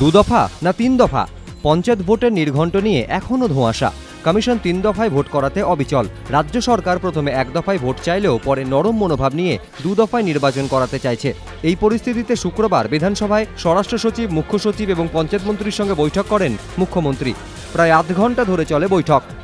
দু দফা না তিন দফা? পঞ্চায়েত ভোটের নির্ঘণ্ট নিয়ে এখনও ধোঁয়াশা। কমিশন ৩ দফায় ভোট করাতে অবিচল। রাজ্য সরকার প্রথমে ১ দফায় ভোট চাইলেও পরে নরম মনোভাব নিয়ে ২ দফায় নির্বাচন করাতে চাইছে। এই পরিস্থিতিতে শুক্রবার বিধানসভায় স্বরাষ্ট্র সচিব, মুখ্য সচিব এবং পঞ্চায়েত মন্ত্রীর সঙ্গে বৈঠক করেন মুখ্যমন্ত্রী। প্রায় আধ ঘন্টা ধরে চলে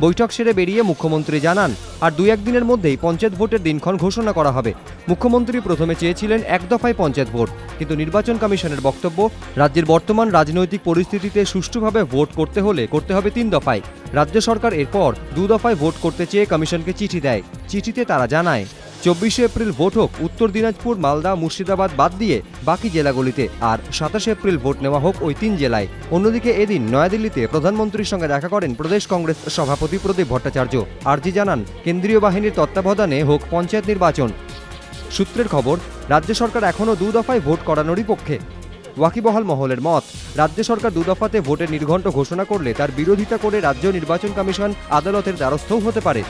বৈঠক সেরে বেরিয়ে মুখ্যমন্ত্রী জানান আর ২-১ দিনের মধ্যেই পঞ্চায়েত ভোটের দিনক্ষণ ঘোষণা করা হবে। মুখ্যমন্ত্রী প্রথমে চেয়েছিলেন ১ দফায় পঞ্চায়েত ভোট, কিন্তু নির্বাচন কমিশনের বক্তব্য, রাজ্যের বর্তমান রাজনৈতিক পরিস্থিতিতে সুষ্ঠুভাবে ভোট করতে হলে করতে হবে ৩ দফায়। রাজ্য সরকার এরপর ২ দফায় ভোট করতে চেয়ে কমিশনকে চিঠি দেয়। চিঠিতে তারা জানায় ২৪শে এপ্রিল ভোট হোক উত্তর দিনাজপুর, মালদা, মুর্শিদাবাদ বাদ দিয়ে বাকি জেলাগুলিতে, আর ২৭শে এপ্রিল ভোট নেওয়া হোক ওই ৩ জেলায়। অন্যদিকে এদিন নয়াদিল্লিতে প্রধানমন্ত্রীর সঙ্গে দেখা করেন প্রদেশ কংগ্রেস সভাপতি প্রদীপ ভট্টাচার্য। আর্জি জানান কেন্দ্রীয় বাহিনীর তত্ত্বাবধানে হোক পঞ্চায়েত নির্বাচন। সূত্রের খবর, রাজ্য সরকার এখনও ২ দফায় ভোট করানোরই পক্ষে। ওয়াকিবহাল মহলের মত, রাজ্য সরকার ২ দফাতে ভোটের নির্ঘণ্ট ঘোষণা করলে তার বিরোধিতা করে রাজ্য নির্বাচন কমিশন আদালতের দ্বারস্থও হতে পারে।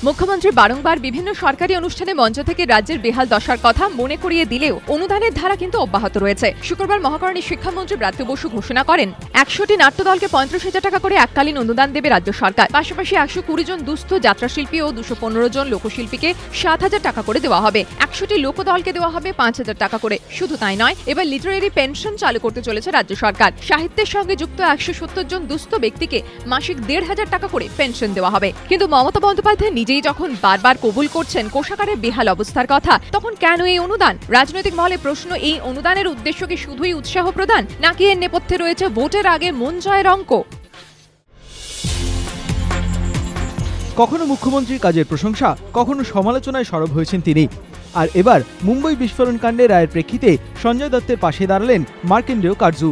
মুখ্যমন্ত্রী বারংবার বিভিন্ন সরকারি অনুষ্ঠানে মঞ্চ থেকে রাজ্যের বেহাল দশার কথা মনে করিয়ে দিলেও অনুদানের ধারা কিন্তু অব্যাহত রয়েছে। শুক্রবার মহাকরণে শিক্ষামন্ত্রী ব্রাত্য বসু ঘোষণা করেন ১০০টি নাট্যদলকে ৩৫,০০০ টাকা করে এককালীন অনুদান দেবে রাজ্য সরকার। পাশাপাশি ১২০ জন দুস্থ যাত্রাশিল্পী ও ২১৫ জন লোকশিল্পীকে ৭,০০০ টাকা করে দেওয়া হবে। ১০০টি লোকদলকে দেওয়া হবে ৫,০০০ টাকা করে। শুধু তাই নয়, এবার লিটারেরি পেনশন চালু করতে চলেছে রাজ্য সরকার। সাহিত্যের সঙ্গে যুক্ত ১৭০ জন দুস্থ ব্যক্তিকে মাসিক ১,৫০০ টাকা করে পেনশন দেওয়া হবে। কিন্তু মমতা বন্দ্যোপাধ্যায় নিজেই যখন বারবার কবুল করছেন কোষাগারের বেহাল অবস্থার কথা, তখন কেন এই অনুদান? রাজনৈতিক মহলে প্রশ্ন, এই অনুদানের উদ্দেশ্য কি শুধুই উৎসাহ প্রদান, নাকি এর নেপথ্যে রয়েছে ভোটের আগে মন জয়ের অঙ্ক? কখনো মুখ্যমন্ত্রীর কাজের প্রশংসা, কখনো সমালোচনায় সরব হয়েছেন তিনি। আর এবার মুম্বই বিস্ফোরণ কাণ্ডে রায়ের প্রেক্ষিতে সঞ্জয় দত্তের পাশে দাঁড়ালেন মার্কেন্ডেয় কারজু।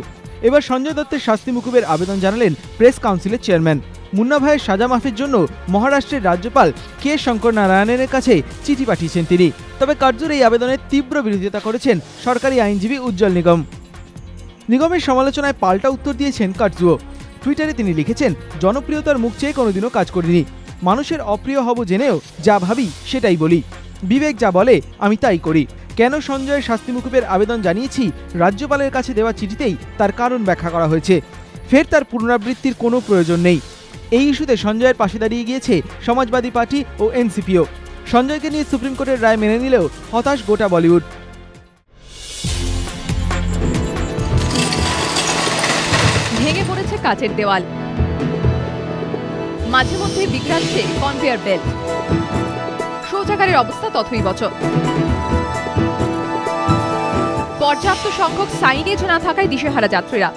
এবার সঞ্জয় দত্তের শাস্তি মুকুবের আবেদন জানালেন প্রেস কাউন্সিলের চেয়ারম্যান। মুন্না ভাইয়ের সাজা মাফের জন্য মহারাষ্ট্রের রাজ্যপাল কে শঙ্কর নারায়ণের কাছে চিঠি পাঠিয়েছেন তিনি। তবে কারজুর এই আবেদনের তীব্র বিরোধিতা করেছেন সরকারি আইনজীবী উজ্জ্বল নিগম। নিগমের সমালোচনায় পাল্টা উত্তর দিয়েছেন কারজুও। টুইটারে তিনি লিখেছেন, জনপ্রিয়তার মুখ চেয়ে কোনোদিনও কাজ করিনি। মানুষের অপ্রিয় হব জেনেও যা ভাবি সেটাই বলি। বিবেক যা বলে আমি তাই করি। কেন সঞ্জয়ের শাস্তি মুকুবের আবেদন জানিয়েছি, রাজ্যপালের কাছে দেওয়া চিঠিতেই তার কারণ ব্যাখ্যা করা হয়েছে। ফের তার পুনরাবৃত্তির কোনো প্রয়োজন নেই। এই ইস্যুতে সঞ্জয়ের পাশে দাঁড়িয়ে গিয়েছে সমাজবাদী পার্টি ও এনসিপিও। সঞ্জয়কে নিয়ে সুপ্রিম কোর্টের রায় মেনে নিলেও হতাশ গোটা বলিউড। ভেঙে পড়েছে কাচের দেওয়াল, মাঝে মধ্যে বিগড়াচ্ছে কনভেয়ার বেল্ট, শৌচাগারের অবস্থা তথৈবচ। পর্যাপ্ত সংখ্যক সাইনেজ না থাকায় দিশেহারা যাত্রীরা।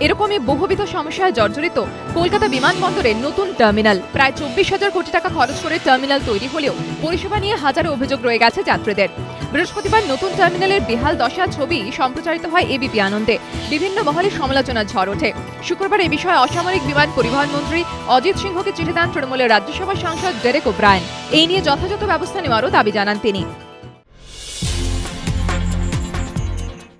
এরকমই বহুবিধ সমস্যায় জর্জরিত কলকাতা বিমানবন্দরের নতুন টার্মিনাল। প্রায় ২৪,০০০ কোটি টাকা খরচ করে টার্মিনাল তৈরি হলেও পরিষেবা নিয়ে হাজারো অভিযোগ রয়ে গেছে যাত্রীদের। বৃহস্পতিবার নতুন টার্মিনালের বেহাল দশা ছবি সম্প্রচারিত হয় এবিপি আনন্দে। বিভিন্ন মহলে সমালোচনার ঝড় ওঠে। শুক্রবার এই বিষয়ে অসামরিক বিমান পরিবহন মন্ত্রী অজিত সিংহকে চিঠি দেন তৃণমূলের রাজ্যসভা সাংসদ ডেরেক ওব্রায়েন। এই নিয়ে যথাযথ ব্যবস্থা নেওয়ারও দাবি জানান তিনি।